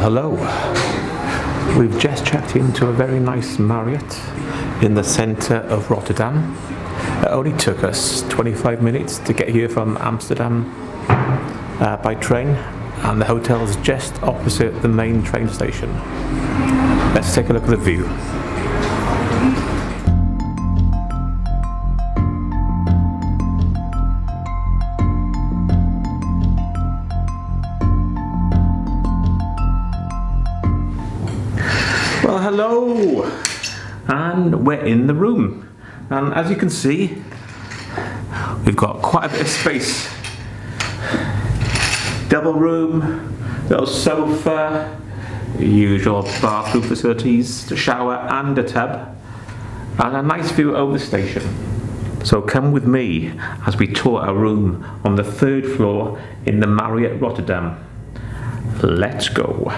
Hello. We've just checked into a very nice Marriott in the centre of Rotterdam. It only took us 25 minutes to get here from Amsterdam by train, and the hotel is just opposite the main train station. Let's take a look at the view. Well, hello, and we're in the room, and as you can see, we've got quite a bit of space. Double room, little sofa, usual bathroom facilities, a shower and a tub, and a nice view over the station. So come with me as we tour our room on the 3rd floor in the Marriott Rotterdam. Let's go.